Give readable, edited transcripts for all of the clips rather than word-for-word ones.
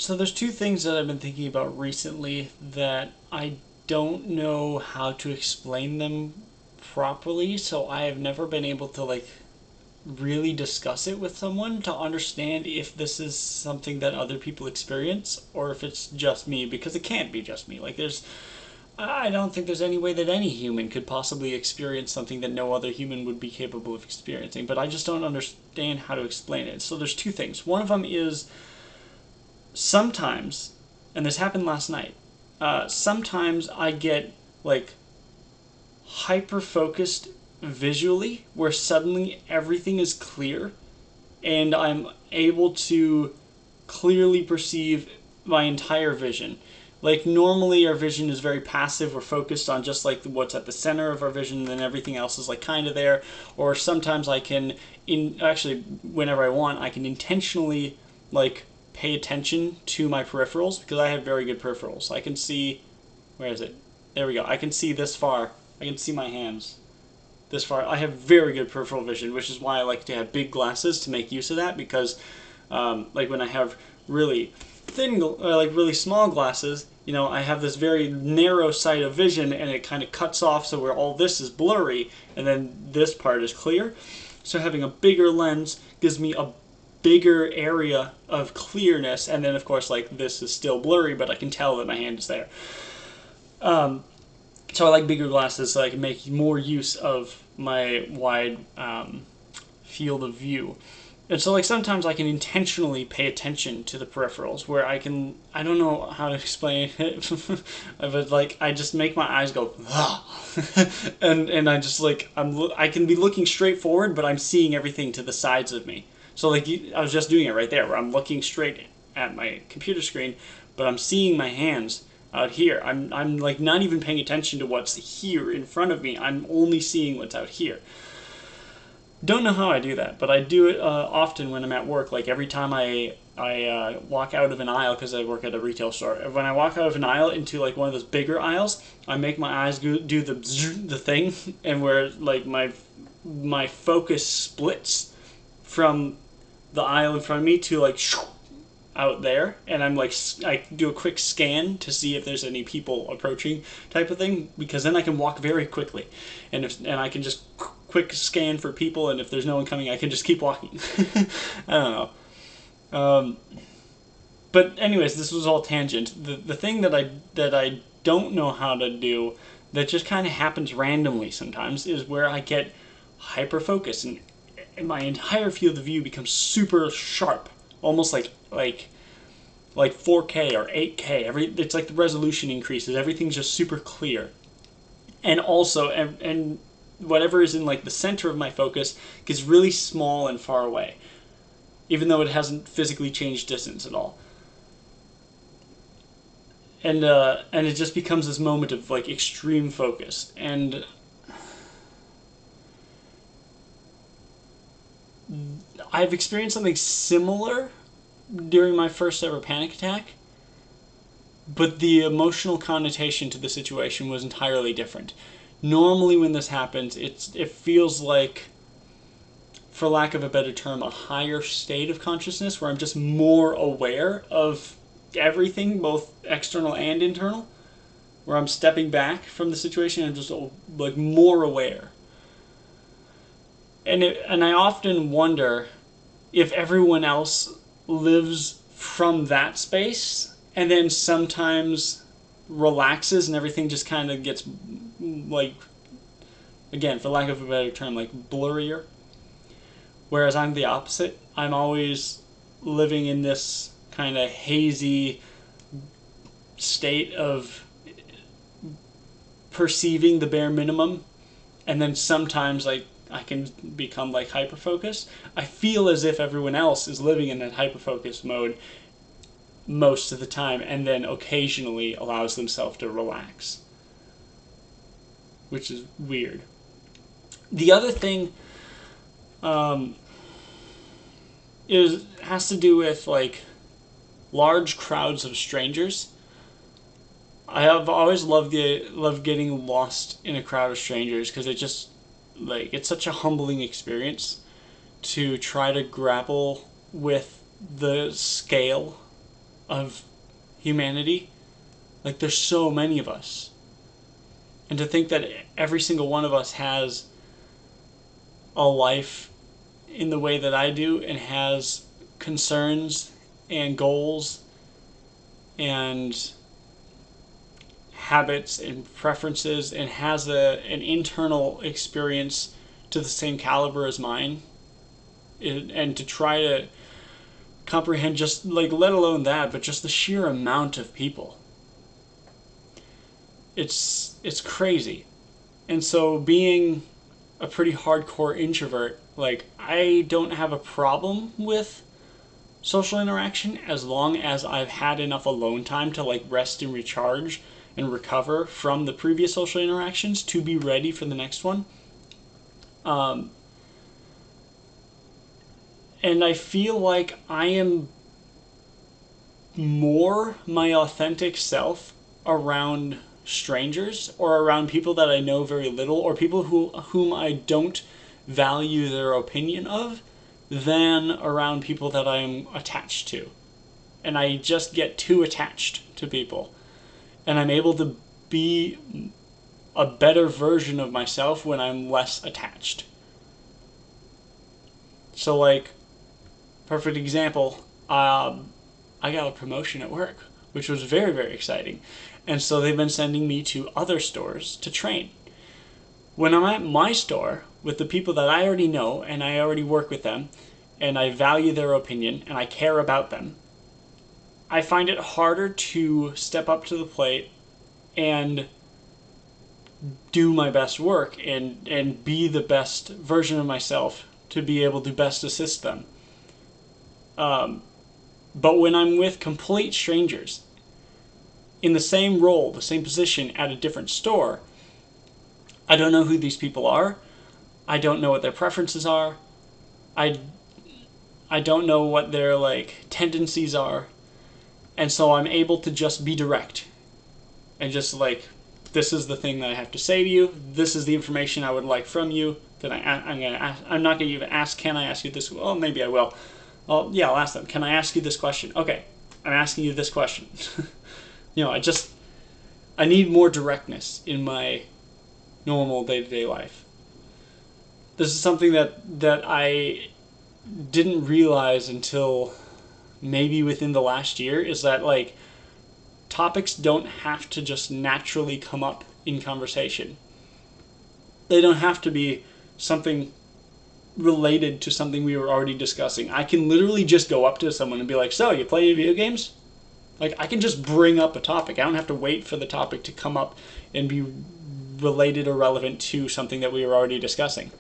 So there's two things that I've been thinking about recently that I don't know how to explain them properly, so I have never been able to really discuss it with someone to understand if this is something that other people experience or if it's just me, because it can't be just me. I don't think there's any way that any human could possibly experience something that no other human would be capable of experiencing, but I just don't understand how to explain it. So there's two things. One of them is sometimes, and this happened last night, sometimes I get like hyper focused visually where suddenly everything is clear and I'm able to clearly perceive my entire vision. Like normally our vision is very passive. We're focused on just like what's at the center of our vision, and then everything else is like kind of there. Or sometimes I can, whenever I want, I can intentionally like pay attention to my peripherals because I have very good peripherals. I can see, where is it? There we go. I can see this far. I can see my hands this far. I have very good peripheral vision, which is why I like to have big glasses to make use of that, because like when I have really thin, like really small glasses, I have this very narrow sight of vision and it kind of cuts off, so where all this is blurry and then this part is clear. So having a bigger lens gives me a bigger area of clearness, and then of course like this is still blurry, but I can tell that my hand is there. So I like bigger glasses so I can make more use of my wide field of view. And so like sometimes I can intentionally pay attention to the peripherals where I don't know how to explain it, but like I just make my eyes go, and I just like, I can be looking straight forward, but I'm seeing everything to the sides of me. So like I was just doing it right there where I'm looking straight at my computer screen, but I'm seeing my hands out here. I'm like not even paying attention to what's here in front of me. I'm only seeing what's out here. Don't know how I do that, but I do it often when I'm at work. Like every time I walk out of an aisle, because I work at a retail store. When I walk out of an aisle into like one of those bigger aisles, I make my eyes do the thing, and where like my focus splits from the aisle in front of me to like out there, and I'm like, I do a quick scan to see if there's any people approaching type of thing, because then I can walk very quickly, and I can just quick scan for people, and if there's no one coming I can just keep walking. I don't know. But anyways, this was all tangent. The thing that I don't know how to do, that just kind of happens randomly sometimes, is where I get hyper focused and my entire field of view becomes super sharp, almost like 4K or 8K. It's like the resolution increases. Everything's just super clear, and also and whatever is in like the center of my focus gets really small and far away, even though it hasn't physically changed distance at all. And it just becomes this moment of like extreme focus. And I've experienced something similar during my first ever panic attack, but the emotional connotation to the situation was entirely different. Normally when this happens, it feels like, for lack of a better term, a higher state of consciousness where I'm just more aware of everything, both external and internal, where I'm stepping back from the situation and just like more aware. And I often wonder if everyone else lives from that space and then sometimes relaxes and everything just kind of gets like, again, for lack of a better term, like blurrier. Whereas I'm the opposite. I'm always living in this kind of hazy state of perceiving the bare minimum, and then sometimes like I can become like hyper-focused. I feel as if everyone else is living in that hyper-focused mode most of the time, and then occasionally allows themselves to relax, which is weird. The other thing has to do with like large crowds of strangers. I have always loved getting lost in a crowd of strangers, because it just like, it's such a humbling experience to try to grapple with the scale of humanity. Like, there's so many of us. And to think that every single one of us has a life in the way that I do and has concerns and goals and habits and preferences and has an internal experience to the same caliber as mine, and to try to comprehend, just like, let alone that, but just the sheer amount of people, it's crazy. And so, being a pretty hardcore introvert, like, I don't have a problem with social interaction as long as I've had enough alone time to, like, rest and recharge and recover from the previous social interactions to be ready for the next one. And I feel like I am more my authentic self around strangers, or around people that I know very little, or people whom I don't value their opinion of, than around people that I am attached to. And I just get too attached to people. And I'm able to be a better version of myself when I'm less attached. So, like, perfect example, I got a promotion at work, which was very, very exciting. And so they've been sending me to other stores to train. When I'm at my store with the people that I already know and I already work with them and I value their opinion and I care about them, I find it harder to step up to the plate and do my best work and be the best version of myself to be able to best assist them. But when I'm with complete strangers in the same role, the same position at a different store, I don't know who these people are. I don't know what their preferences are. I don't know what their, like, tendencies are. And so I'm able to just be direct and just, like, this is the thing that I have to say to you. This is the information I would like from you. That I'm not going to even ask, can I ask you this? Well, maybe I will. Yeah, I'll ask them. Can I ask you this question? Okay, I'm asking you this question. I need more directness in my normal day-to-day life. This is something that I didn't realize until maybe within the last year, is that, like, topics don't have to just naturally come up in conversation. They don't have to be something related to something we were already discussing. I can literally just go up to someone and be like, so, you play video games? Like, I can just bring up a topic. I don't have to wait for the topic to come up and be related or relevant to something that we were already discussing.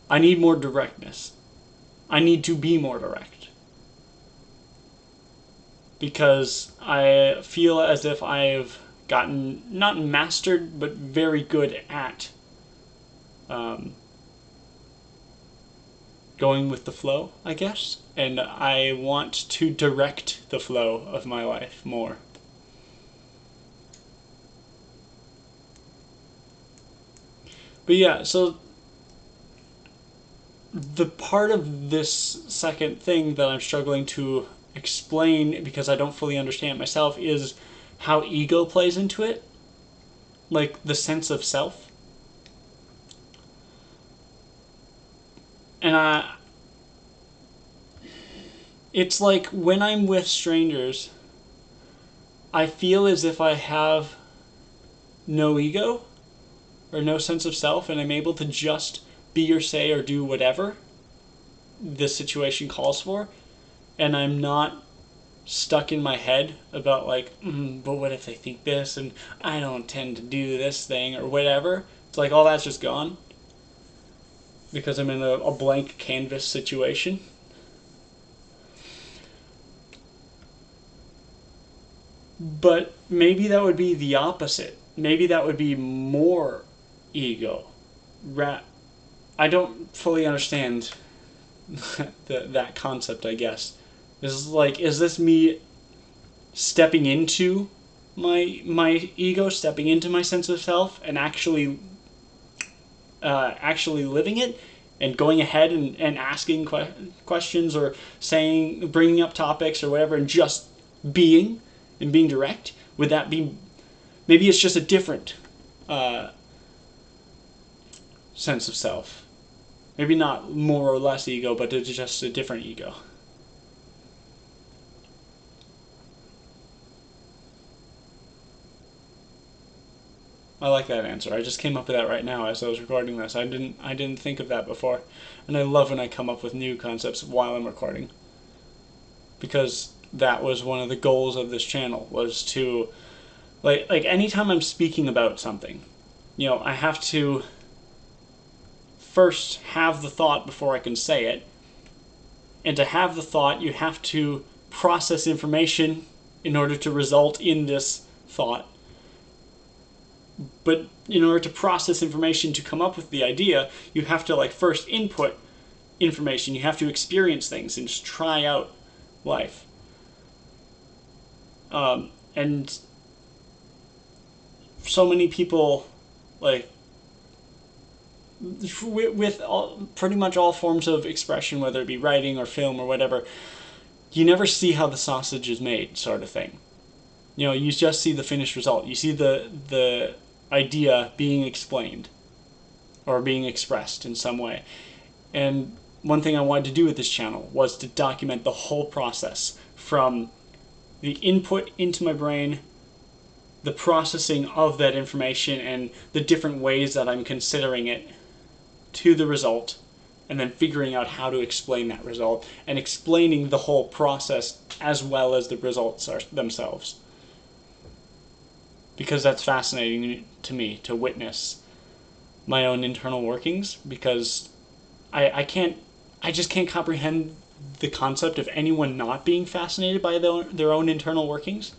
I need more directness. I need to be more direct. Because I feel as if I've gotten, not mastered, but very good at going with the flow, I guess. And I want to direct the flow of my life more. But yeah, so the part of this second thing that I'm struggling to explain, because I don't fully understand it myself, is how ego plays into it. Like, the sense of self. And it's like, when I'm with strangers, I feel as if I have no ego or no sense of self, and I'm able to just be or say or do whatever this situation calls for, and I'm not stuck in my head about, like, but what if they think this, and I don't tend to do this thing, or whatever. It's like all that's just gone because I'm in a blank canvas situation. But maybe that would be the opposite. Maybe that would be more ego. I don't fully understand that concept, I guess. Is this me stepping into my ego, stepping into my sense of self, and actually living it? and going ahead and asking questions or bringing up topics or whatever, and just being and being direct, would that be, maybe it's just a different sense of self. Maybe not more or less ego, but it's just a different ego. I like that answer. I just came up with that right now as I was recording this. I didn't think of that before. And I love when I come up with new concepts while I'm recording. Because that was one of the goals of this channel, was to like anytime I'm speaking about something, I have to first have the thought before I can say it. And to have the thought, you have to process information in order to result in this thought. But in order to process information to come up with the idea, you have to first input information. You have to experience things and just try out life. And so many people, with pretty much all forms of expression, whether it be writing or film or whatever, you never see how the sausage is made, sort of thing. You just see the finished result. You see the idea being explained or being expressed in some way. And one thing I wanted to do with this channel was to document the whole process, from the input into my brain, the processing of that information and the different ways that I'm considering it, to the result, and then figuring out how to explain that result and explaining the whole process as well as the results themselves. Because that's fascinating to me, to witness my own internal workings, because I just can't comprehend the concept of anyone not being fascinated by their own internal workings.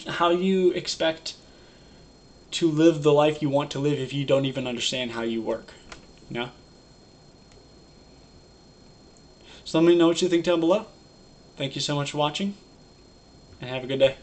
How do you expect to live the life you want to live if you don't even understand how you work? So let me know what you think down below. Thank you so much for watching, and have a good day.